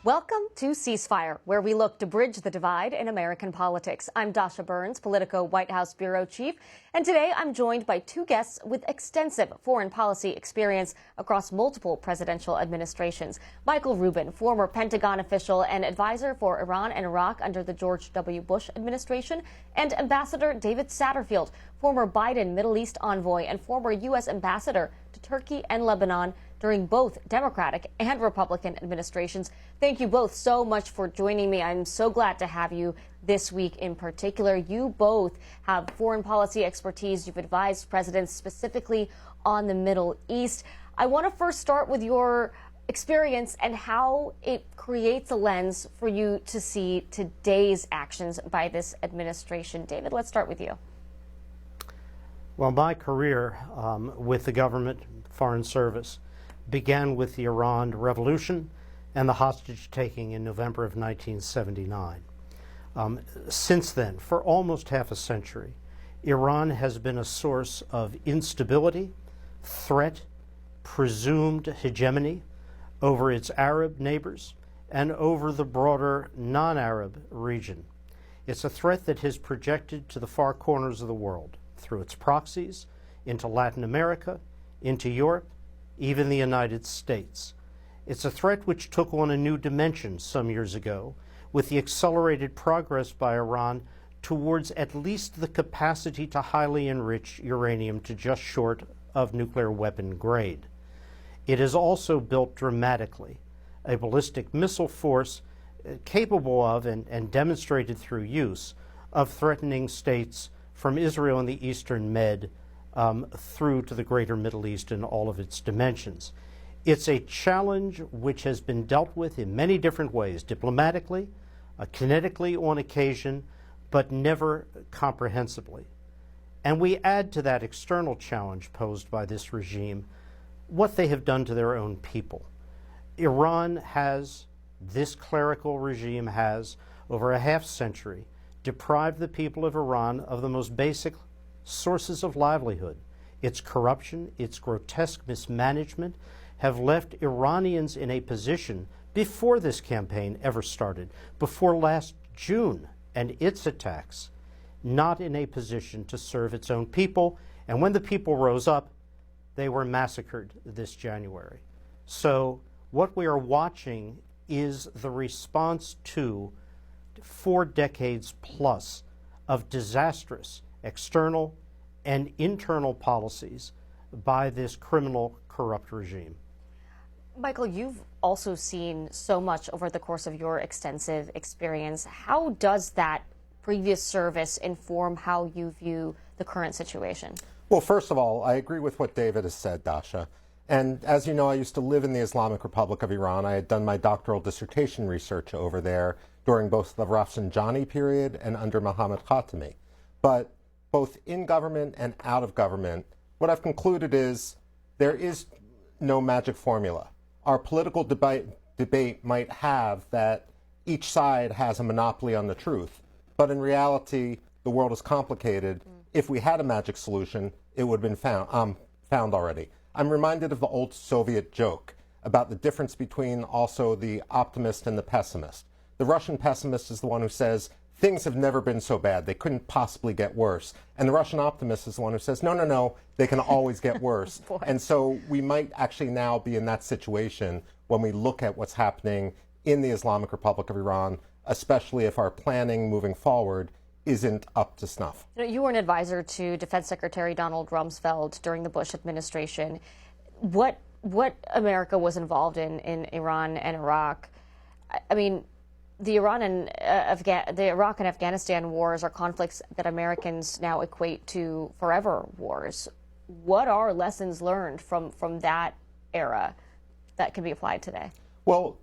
Welcome to Ceasefire, where we look to bridge the divide in American politics. I'm Dasha Burns, Politico White House Bureau Chief, and today I'm joined by two guests with extensive foreign policy experience across multiple presidential administrations. Michael Rubin, former Pentagon official and advisor for Iran and Iraq under the George W. Bush administration, and Ambassador David Satterfield, former Biden Middle East envoy and former U.S. ambassador to Turkey and Lebanon during both Democratic and Republican administrations. Thank you both so much for joining me. I'm so glad to have you this week in particular. You both have foreign policy expertise. You've advised presidents specifically on the Middle East. I want to first start with your experience and how it creates a lens for you to see today's actions by this administration. David, let's start with you. Well, my career with the government, Foreign Service, began with the Iran Revolution and the hostage-taking in November of 1979. Since then, for almost half a century, Iran has been a source of instability, threat, presumed hegemony over its Arab neighbors and over the broader non-Arab region. It's a threat that has projected to the far corners of the world through its proxies, into Latin America, into Europe, even the United States. It's a threat which took on a new dimension some years ago with the accelerated progress by Iran towards at least the capacity to highly enrich uranium to just short of nuclear weapon grade. It has also built dramatically a ballistic missile force capable of and demonstrated through use of threatening states from Israel and the Eastern Med through to the greater Middle East in all of its dimensions. It's a challenge which has been dealt with in many different ways, diplomatically, kinetically on occasion, but never comprehensively. And we add to that external challenge posed by this regime what they have done to their own people. Iran has, this clerical regime has, over a half century, deprived the people of Iran of the most basic sources of livelihood. Its corruption, its grotesque mismanagement have left Iranians in a position before this campaign ever started, before last June and its attacks, not in a position to serve its own people. And when the people rose up, they were massacred this January. So what we are watching is the response to 4 decades plus of disastrous external and internal policies by this criminal, corrupt regime. Michael, you've also seen so much over the course of your extensive experience. How does that previous service inform how you view the current situation? Well, first of all, I agree with what David has said, Dasha. And as you know, I used to live in the Islamic Republic of Iran. I had done my doctoral dissertation research over there during both the Rafsanjani period and under Mohammad Khatami. But both in government and out of government, what I've concluded is there is no magic formula. Our political debate might have that each side has a monopoly on the truth, but in reality, the world is complicated. If we had a magic solution, it would have been found already. I'm reminded of the old Soviet joke about the difference between also the optimist and the pessimist. The Russian pessimist is the one who says, things have never been so bad, they couldn't possibly get worse. And the Russian optimist is the one who says, no, no, no, they can always get worse. And so we might actually now be in that situation when we look at what's happening in the Islamic Republic of Iran, especially if our planning moving forward isn't up to snuff. You were an advisor to Defense Secretary Donald Rumsfeld during the Bush administration. What America was involved in Iran and Iraq, I mean, the Iraq and Afghanistan wars are conflicts that Americans now equate to forever wars. What are lessons learned from that era that can be applied today? Well,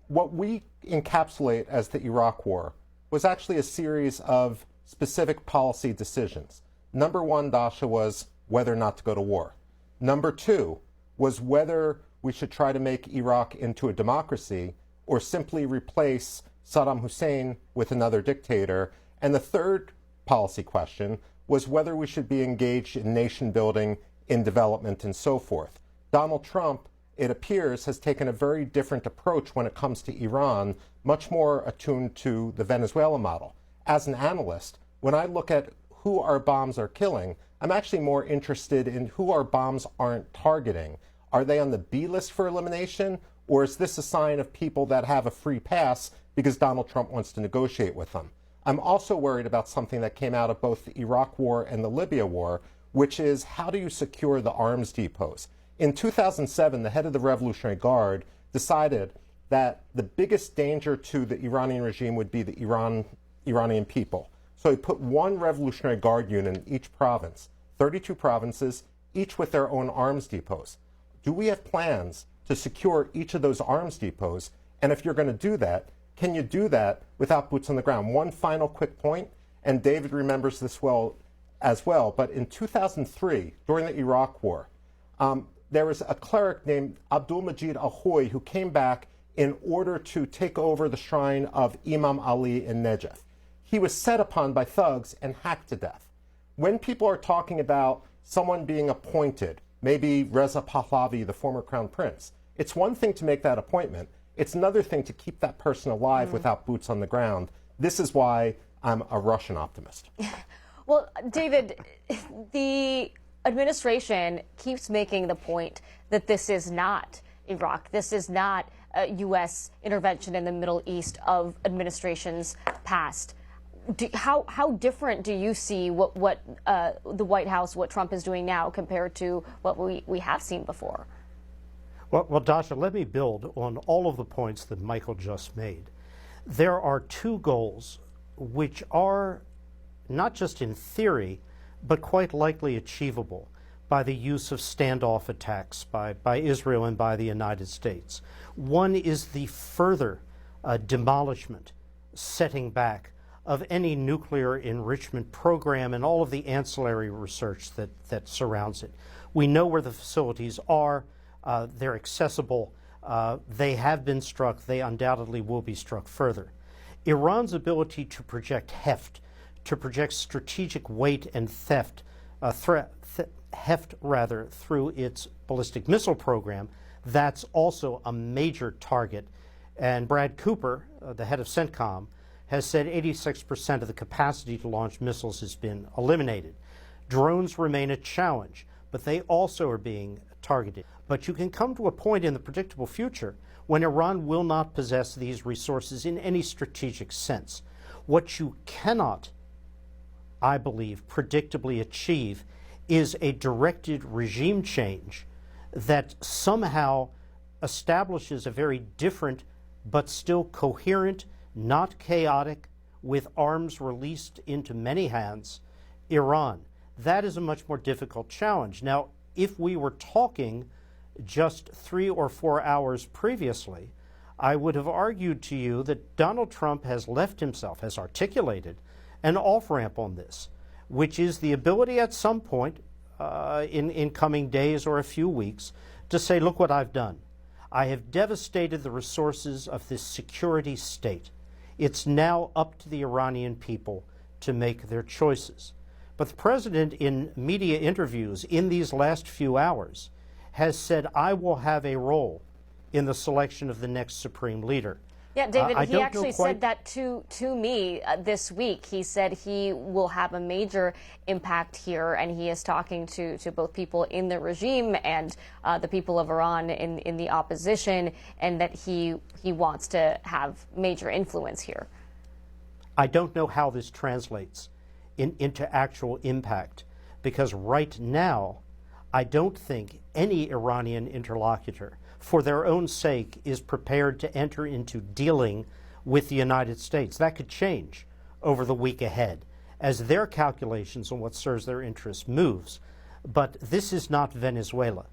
what we encapsulate as the Iraq War was actually a series of specific policy decisions. Number one, Dasha, was whether or not to go to war. Number two was whether we should try to make Iraq into a democracy or simply replace Saddam Hussein with another dictator. And the third policy question was whether we should be engaged in nation building, in development, and so forth. Donald Trump it appears, has taken a very different approach when it comes to Iran, much more attuned to the Venezuela model. As an analyst, when I look at who our bombs are killing, I'm actually more interested in who our bombs aren't targeting. Are they on the B list for elimination, or is this a sign of people that have a free pass because Donald Trump wants to negotiate with them? I'm also worried about something that came out of both the Iraq War and the Libya War, which is how do you secure the arms depots? In 2007, the head of the Revolutionary Guard decided that the biggest danger to the Iranian regime would be the Iranian people. So he put one Revolutionary Guard unit in each province, 32 provinces, each with their own arms depots. Do we have plans to secure each of those arms depots? And if you're going to do that, can you do that without boots on the ground? One final quick point, and David remembers this well as well, but in 2003, during the Iraq War, there was a cleric named Abdul Majid Ahoy who came back in order to take over the shrine of Imam Ali in Najaf. He was set upon by thugs and hacked to death. When people are talking about someone being appointed, maybe Reza Pahlavi, the former crown prince, it's one thing to make that appointment. It's another thing to keep that person alive without boots on the ground. This is why I'm a Russian optimist. Well, David, the administration keeps making the point that this is not Iraq. This is not a U.S. intervention in the Middle East of administrations past. How different do you see what the White House, what Trump is doing now compared to what we have seen before? Well, Dasha, let me build on all of the points that Michael just made. There are two goals which are not just in theory, but quite likely achievable by the use of standoff attacks by Israel and by the United States. One is the further demolishment, setting back of any nuclear enrichment program and all of the ancillary research that surrounds it. We know where the facilities are. They're accessible. They have been struck. They undoubtedly will be struck further. Iran's ability to project heft, to project strategic weight and heft through its ballistic missile program, that's also a major target. And Brad Cooper, the head of CENTCOM, has said 86% of the capacity to launch missiles has been eliminated. Drones remain a challenge, but they also are being targeted. But you can come to a point in the predictable future when Iran will not possess these resources in any strategic sense. What you cannot, I believe, predictably achieve is a directed regime change that somehow establishes a very different but still coherent, not chaotic, with arms released into many hands, Iran. That is a much more difficult challenge. Now, if we were talking just 3 or 4 hours previously, I would have argued to you that Donald Trump has left himself, has articulated an off-ramp on this, which is the ability at some point in coming days or a few weeks to say, look what I've done. I have devastated the resources of this security state. It's now up to the Iranian people to make their choices. But the president, in media interviews in these last few hours, has said, I will have a role in the selection of the next supreme leader. Yeah, David, he actually said that to me this week. He said he will have a major impact here, and he is talking to both people in the regime and the people of Iran in the opposition, and that he wants to have major influence here. I don't know how this translates into actual impact, because right now, I don't think any Iranian interlocutor, for their own sake, is prepared to enter into dealing with the United States. That could change over the week ahead as their calculations on what serves their interests moves. But this is not Venezuela,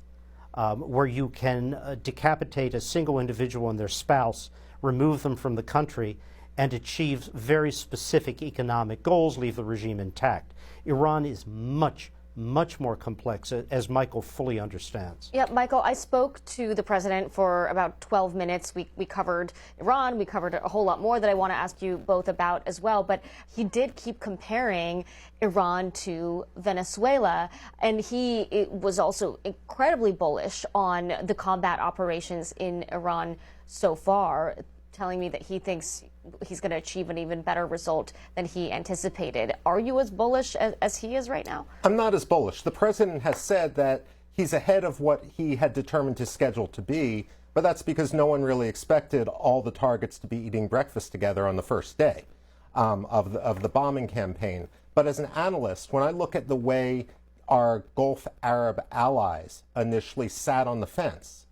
where you can decapitate a single individual and their spouse, remove them from the country, and achieve very specific economic goals, leave the regime intact. Iran is much, much more complex, as Michael fully understands. Yeah, Michael, I spoke to the president for about 12 minutes. We covered Iran. We covered a whole lot more that I want to ask you both about as well. But he did keep comparing Iran to Venezuela. And he was also incredibly bullish on the combat operations in Iran so far, telling me that he thinks he's going to achieve an even better result than he anticipated. Are you as bullish as he is right now? I'm not as bullish. The president has said that he's ahead of what he had determined his schedule to be, but that's because no one really expected all the targets to be eating breakfast together on the first day of the bombing campaign. But as an analyst, when I look at the way our Gulf Arab allies initially sat on the fence,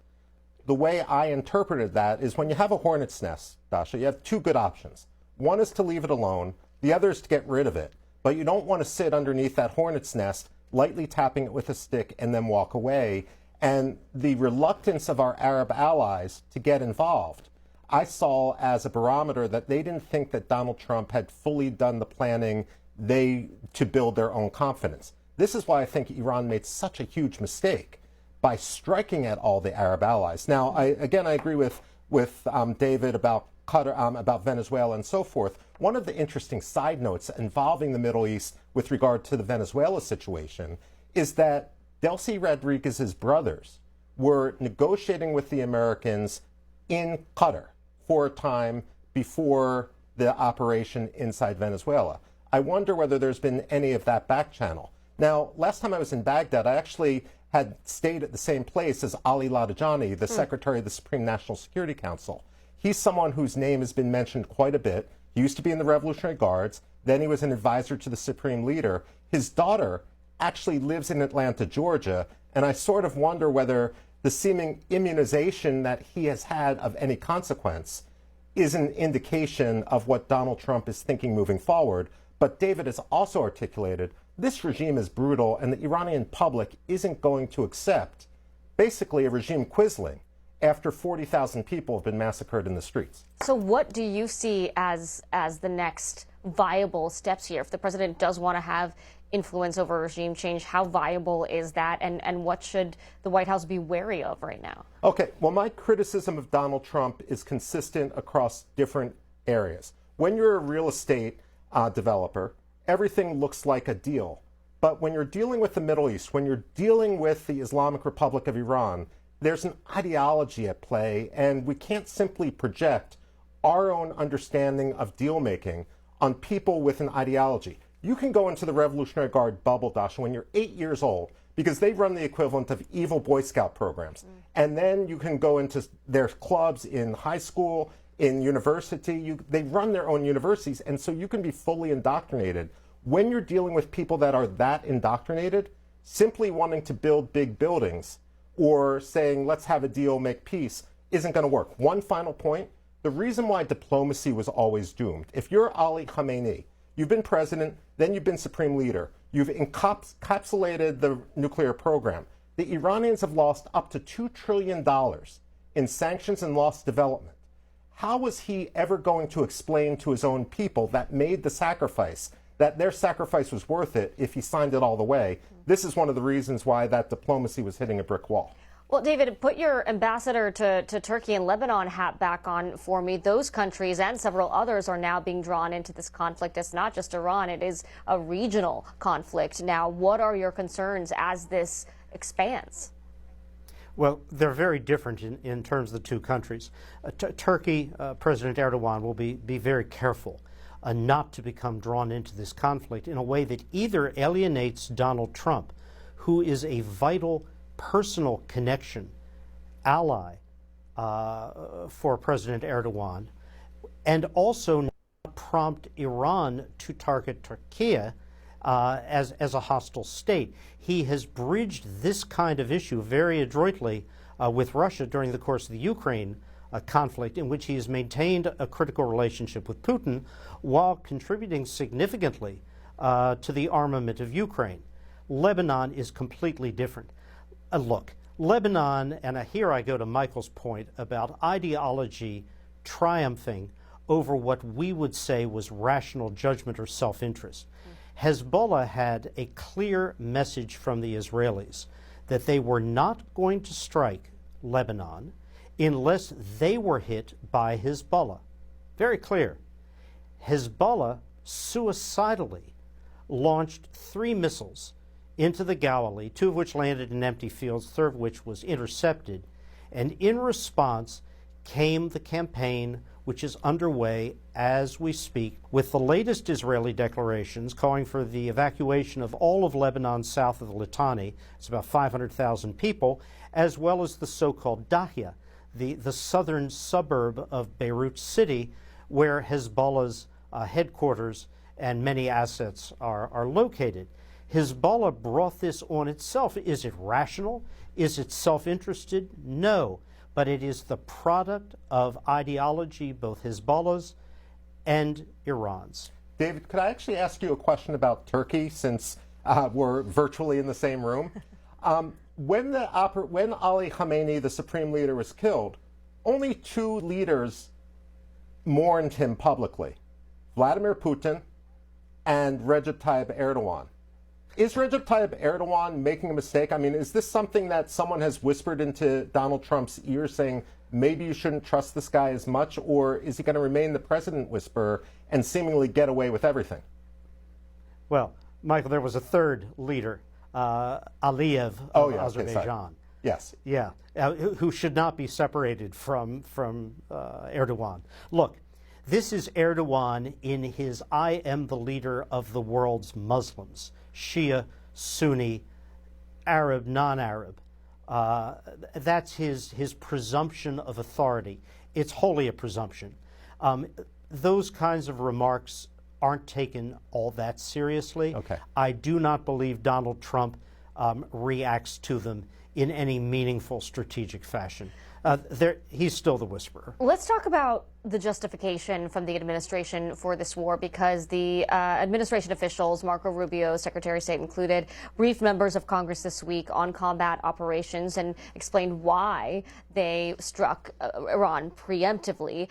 the way I interpreted that is when you have a hornet's nest, Dasha, you have two good options. One is to leave it alone, the other is to get rid of it. But you don't want to sit underneath that hornet's nest, lightly tapping it with a stick and then walk away. And the reluctance of our Arab allies to get involved, I saw as a barometer that they didn't think that Donald Trump had fully done the planning to build their own confidence. This is why I think Iran made such a huge mistake by striking at all the Arab allies. Now, I agree with David about Qatar, about Venezuela and so forth. One of the interesting side notes involving the Middle East with regard to the Venezuela situation is that Delcy Rodriguez's brothers were negotiating with the Americans in Qatar for a time before the operation inside Venezuela. I wonder whether there's been any of that back channel. Now, last time I was in Baghdad, I actually had stayed at the same place as Ali Larijani, the Secretary of the Supreme National Security Council. He's someone whose name has been mentioned quite a bit. He used to be in the Revolutionary Guards. Then he was an advisor to the Supreme Leader. His daughter actually lives in Atlanta, Georgia, and I sort of wonder whether the seeming immunization that he has had of any consequence is an indication of what Donald Trump is thinking moving forward. But David has also articulated this regime is brutal, and the Iranian public isn't going to accept basically a regime quisling after 40,000 people have been massacred in the streets. So what do you see as the next viable steps here? If the president does want to have influence over regime change, how viable is that, and what should the White House be wary of right now? Okay, well, my criticism of Donald Trump is consistent across different areas. When you're a real estate developer, everything looks like a deal. But when you're dealing with the Middle East, when you're dealing with the Islamic Republic of Iran, there's an ideology at play, and we can't simply project our own understanding of deal-making on people with an ideology. You can go into the Revolutionary Guard bubble, Dasha, when you're 8 years old, because they run the equivalent of evil Boy Scout programs. And then you can go into their clubs in high school, in university. They run their own universities, and so you can be fully indoctrinated. When you're dealing with people that are that indoctrinated, simply wanting to build big buildings or saying, let's have a deal, make peace, isn't going to work. One final point, the reason why diplomacy was always doomed. If you're Ali Khamenei, you've been president, then you've been supreme leader, you've encapsulated the nuclear program. The Iranians have lost up to $2 trillion in sanctions and lost development. How was he ever going to explain to his own people that made the sacrifice, that their sacrifice was worth it if he signed it all the way? This is one of the reasons why that diplomacy was hitting a brick wall. Well, David, put your ambassador to Turkey and Lebanon hat back on for me. Those countries and several others are now being drawn into this conflict. It's not just Iran. It is a regional conflict. Now, what are your concerns as this expands? Well, they're very different in terms of the two countries. Turkey, President Erdogan will be very careful not to become drawn into this conflict in a way that either alienates Donald Trump, who is a vital personal connection, ally for President Erdogan, and also prompt Iran to target Turkey as a hostile state. He has bridged this kind of issue very adroitly with Russia during the course of the Ukraine conflict, in which he has maintained a critical relationship with Putin while contributing significantly to the armament of Ukraine. Lebanon is completely different. Look, Lebanon, and here I go to Michael's point about ideology triumphing over what we would say was rational judgment or self-interest. Hezbollah had a clear message from the Israelis that they were not going to strike Lebanon unless they were hit by Hezbollah. Very clear. Hezbollah suicidally launched 3 missiles into the Galilee, 2 of which landed in empty fields, 1/3 of which was intercepted. And in response came the campaign, which is underway as we speak, with the latest Israeli declarations calling for the evacuation of all of Lebanon south of the Litani. It's about 500,000 people, as well as the so-called Dahya, the southern suburb of Beirut City, where Hezbollah's headquarters and many assets are located. Hezbollah brought this on itself. Is it rational? Is it self-interested? No. But it is the product of ideology, both Hezbollah's and Iran's. David, could I actually ask you a question about Turkey, since we're virtually in the same room? When Ali Khamenei, the supreme leader, was killed, only 2 leaders mourned him publicly: Vladimir Putin and Recep Tayyip Erdogan. Is Recep Tayyip Erdogan making a mistake? I mean, is this something that someone has whispered into Donald Trump's ear, saying maybe you shouldn't trust this guy as much, or is he going to remain the president whisperer and seemingly get away with everything? Well, Michael, there was a 3rd leader, Aliyev of Azerbaijan. Okay, yes. Yeah, who should not be separated from Erdogan. Look, this is Erdogan in his "I am the leader of the world's Muslims," Shia, Sunni, Arab, non-Arab. That's his presumption of authority. It's wholly a presumption. Those kinds of remarks aren't taken all that seriously. Okay. I do not believe Donald Trump reacts to them in any meaningful strategic fashion. He's still the whisperer. Let's talk about the justification from the administration for this war, because the administration officials, Marco Rubio, Secretary of State included, briefed members of Congress this week on combat operations and explained why they struck Iran preemptively.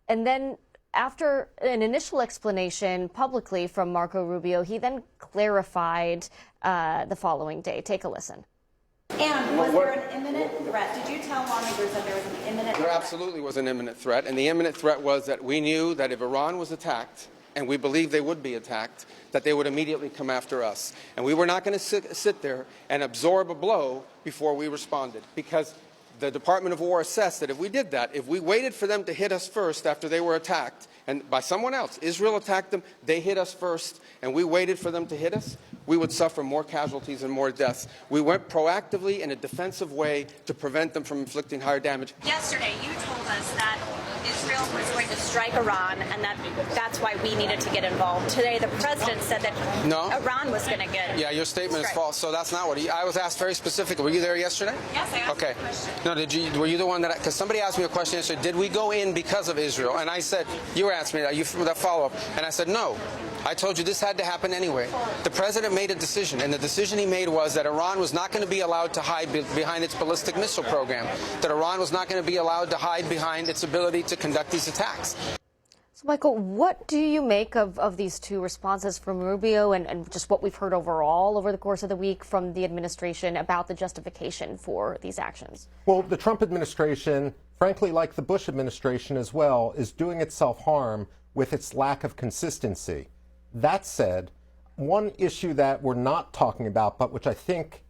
And then after an initial explanation publicly from Marco Rubio, he then clarified the following day. Take a listen. And was there an imminent threat? Did you tell lawmakers that there was an imminent threat? There absolutely was an imminent threat, and the imminent threat was that we knew that if Iran was attacked, and we believed they would be attacked, that they would immediately come after us. And we were not going to sit there and absorb a blow before we responded, because the Department of War assessed that if we did that, if we waited for them to hit us first after they were attacked, and by someone else, Israel attacked them, they hit us first, and we waited for them to hit us, we would suffer more casualties and more deaths. We went proactively in a defensive way to prevent them from inflicting higher damage. Yesterday, you told us that Israel was going to strike Iran, and that's why we needed to get involved. Today, the president said that Iran was going to get. Yeah, your statement is false. So that's not what I was asked very specifically. Were you there yesterday? Yes, I asked okay. you a question. No, were you the one that? Because somebody asked me a question yesterday. Did we go in because of Israel? And I said, you were asking me that follow-up, and I said no. I told you this had to happen anyway. The president made a decision, and the decision he made was that Iran was not going to be allowed to hide behind its ballistic missile program, that Iran was not going to be allowed to hide behind its ability to conduct these attacks. So, Michael, what do you make of these 2 responses from Rubio and just what we've heard overall over the course of the week from the administration about the justification for these actions? Well, the Trump administration, frankly, like the Bush administration as well, is doing itself harm with its lack of consistency. That said, one issue that we're not talking about, but which I think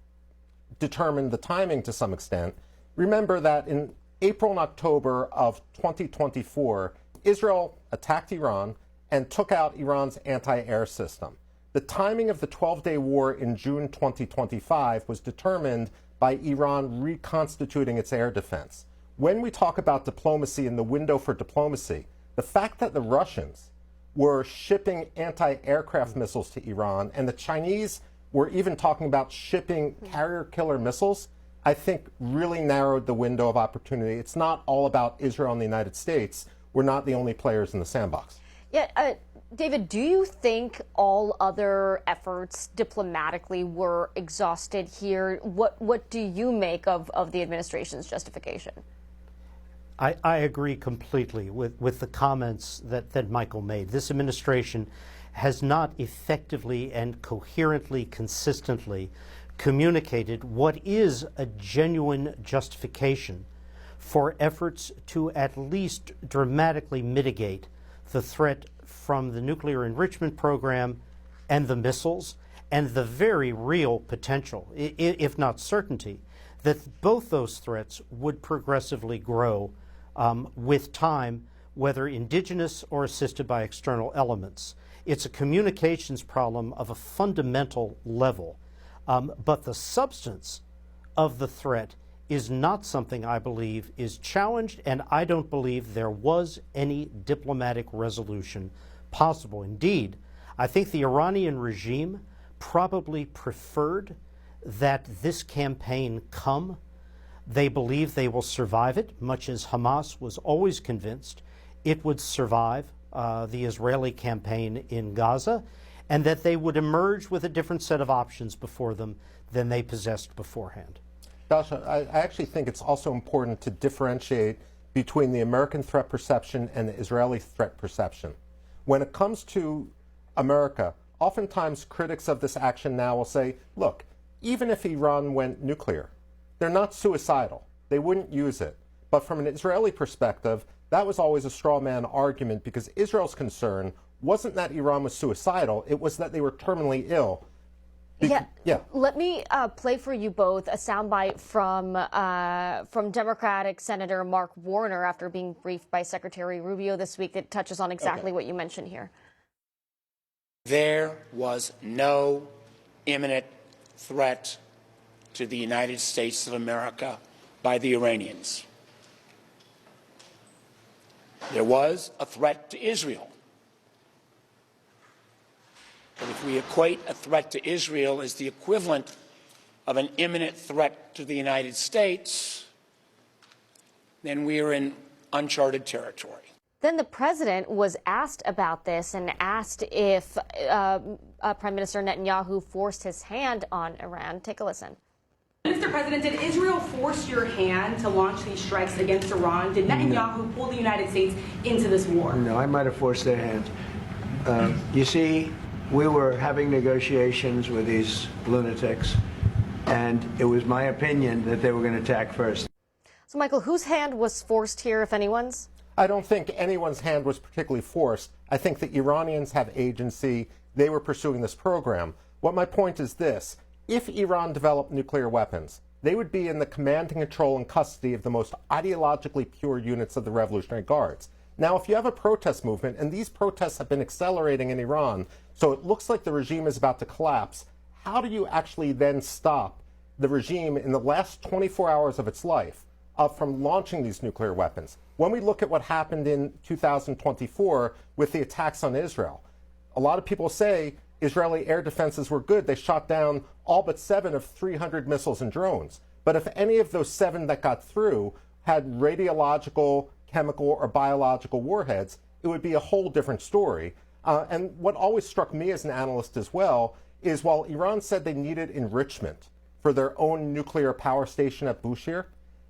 determined the timing to some extent, remember that in April and October of 2024, Israel attacked Iran and took out Iran's anti-air system. The timing of the 12-day war in June 2025 was determined by Iran reconstituting its air defense. When we talk about diplomacy and the window for diplomacy, the fact that the Russians were shipping anti-aircraft missiles to Iran, and the Chinese were even talking about shipping carrier-killer missiles, I think really narrowed the window of opportunity. It's not all about Israel and the United States. We're not the only players in the sandbox. Yeah, David, do you think all other efforts diplomatically were exhausted here? What do you make of the administration's justification? I agree completely with the comments that Michael made. This administration has not effectively and coherently, consistently communicated what is a genuine justification for efforts to at least dramatically mitigate the threat from the nuclear enrichment program and the missiles, and the very real potential, if not certainty, that both those threats would progressively grow with time, whether indigenous or assisted by external elements. It's a communications problem of a fundamental level, but the substance of the threat is not something I believe is challenged, and I don't believe there was any diplomatic resolution possible. Indeed, I think the Iranian regime probably preferred that this campaign come. They believe they will survive it, much as Hamas was always convinced it would survive the Israeli campaign in Gaza, and that they would emerge with a different set of options before them than they possessed beforehand. Dasha, I actually think it's also important to differentiate between the American threat perception and the Israeli threat perception. When it comes to America, oftentimes critics of this action now will say, look, even if Iran went nuclear, they're not suicidal. They wouldn't use it. But from an Israeli perspective, that was always a straw man argument, because Israel's concern wasn't that Iran was suicidal, it was that they were terminally ill. Yeah. Let me play for you both a soundbite from Democratic Senator Mark Warner after being briefed by Secretary Rubio this week that touches on exactly what you mentioned here. There was no imminent threat to the United States of America by the Iranians. There was a threat to Israel. But if we equate a threat to Israel as the equivalent of an imminent threat to the United States, then we are in uncharted territory. Then the president was asked about this and asked if Prime Minister Netanyahu forced his hand on Iran. Take a listen. Mr. President, did Israel force your hand to launch these strikes against Iran? Did Netanyahu pull the United States into this war? No, I might have forced their hand. You see, we were having negotiations with these lunatics, and it was my opinion that they were going to attack first. So, Michael, whose hand was forced here, if anyone's? I don't think anyone's hand was particularly forced. I think the Iranians have agency. They were pursuing this program. What my point is this. If Iran developed nuclear weapons, they would be in the command and control and custody of the most ideologically pure units of the Revolutionary Guards. Now, if you have a protest movement, and these protests have been accelerating in Iran, so it looks like the regime is about to collapse, how do you actually then stop the regime in the last 24 hours of its life from launching these nuclear weapons? When we look at what happened in 2024 with the attacks on Israel, a lot of people say Israeli air defenses were good. They shot down all but 7 of 300 missiles and drones. But if any of those 7 that got through had radiological, chemical, or biological warheads, it would be a whole different story. And what always struck me as an analyst as well is while Iran said they needed enrichment for their own nuclear power station at Bushehr,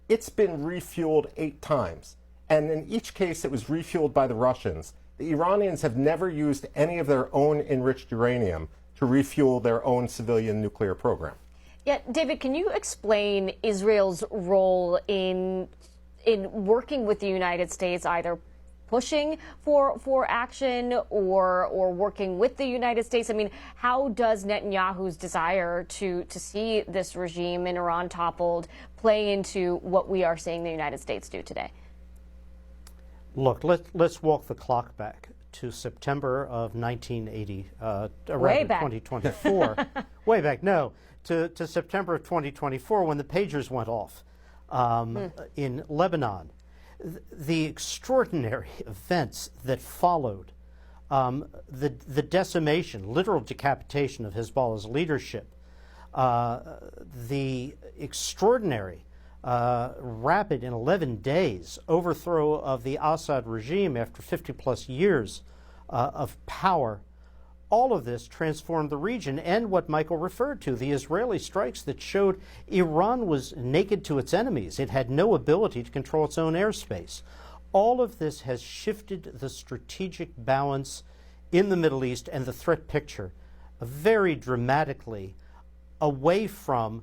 it's been refueled 8 times. And in each case, it was refueled by the Russians. The Iranians have never used any of their own enriched uranium to refuel their own civilian nuclear program. Yeah, David, can you explain Israel's role in working with the United States, either pushing for action or working with the United States? I mean, how does Netanyahu's desire to see this regime in Iran toppled play into what we are seeing the United States do today? Look, let's walk the clock back to September of 1980, Way back. 2024. Way back, no, to September of 2024 when the pagers went off in Lebanon. The extraordinary events that followed, the decimation, literal decapitation of Hezbollah's leadership, the extraordinary rapid, in 11 days, overthrow of the Assad regime after 50-plus years of power, all of this transformed the region, and what Michael referred to, the Israeli strikes that showed Iran was naked to its enemies. It had no ability to control its own airspace. All of this has shifted the strategic balance in the Middle East and the threat picture very dramatically away from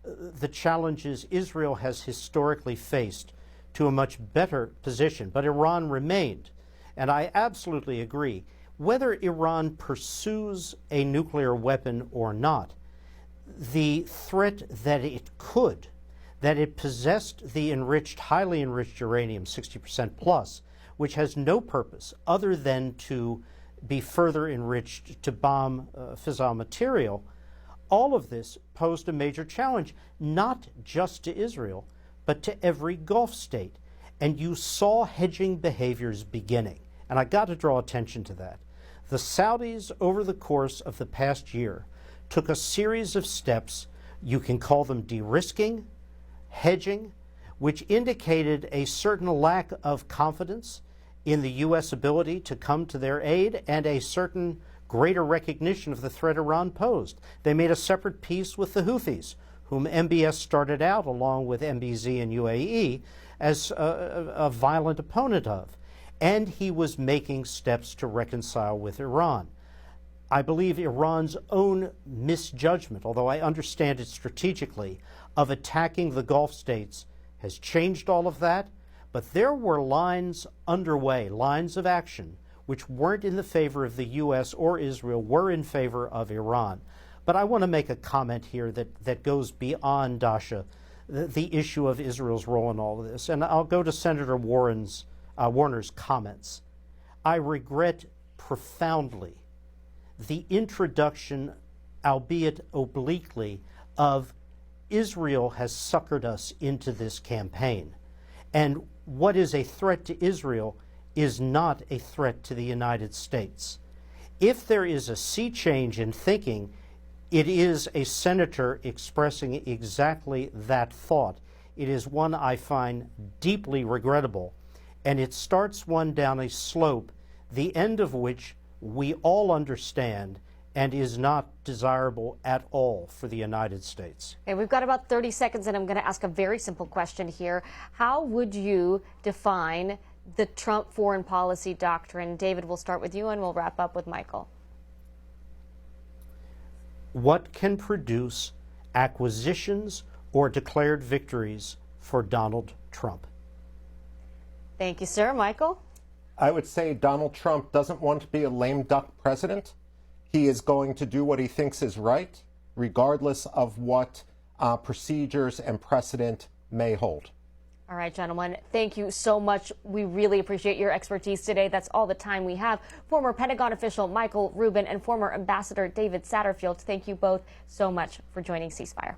the challenges Israel has historically faced to a much better position. But Iran remained, and I absolutely agree. Whether Iran pursues a nuclear weapon or not, the threat that it could, that it possessed the highly enriched uranium, 60% plus, which has no purpose other than to be further enriched to bomb fissile material, all of this posed a major challenge, not just to Israel, but to every Gulf state. And you saw hedging behaviors beginning. And I got to draw attention to that. The Saudis, over the course of the past year, took a series of steps, you can call them de-risking, hedging, which indicated a certain lack of confidence in the U.S. ability to come to their aid and a certain greater recognition of the threat Iran posed. They made a separate peace with the Houthis, whom MBS started out, along with MBZ and UAE, as a violent opponent of. And he was making steps to reconcile with Iran. I believe Iran's own misjudgment, although I understand it strategically, of attacking the Gulf states has changed all of that, but there were lines underway, lines of action, which weren't in the favor of the U.S. or Israel, were in favor of Iran. But I want to make a comment here that goes beyond, Dasha, the issue of Israel's role in all of this. And I'll go to Senator Warner's comments. I regret profoundly the introduction, albeit obliquely, of Israel has suckered us into this campaign. And what is a threat to Israel is not a threat to the United States. If there is a sea change in thinking, it is a senator expressing exactly that thought. It is one I find deeply regrettable, and it starts one down a slope, the end of which we all understand and is not desirable at all for the United States. Okay, we've got about 30 seconds, and I'm going to ask a very simple question here. How would you define the Trump foreign policy doctrine? David, we'll start with you, and we'll wrap up with Michael. What can produce acquisitions or declared victories for Donald Trump? Thank you, sir. Michael? I would say Donald Trump doesn't want to be a lame duck president. He is going to do what he thinks is right, regardless of what procedures and precedent may hold. All right, gentlemen, thank you so much. We really appreciate your expertise today. That's all the time we have. Former Pentagon official Michael Rubin and former Ambassador David Satterfield, thank you both so much for joining Ceasefire.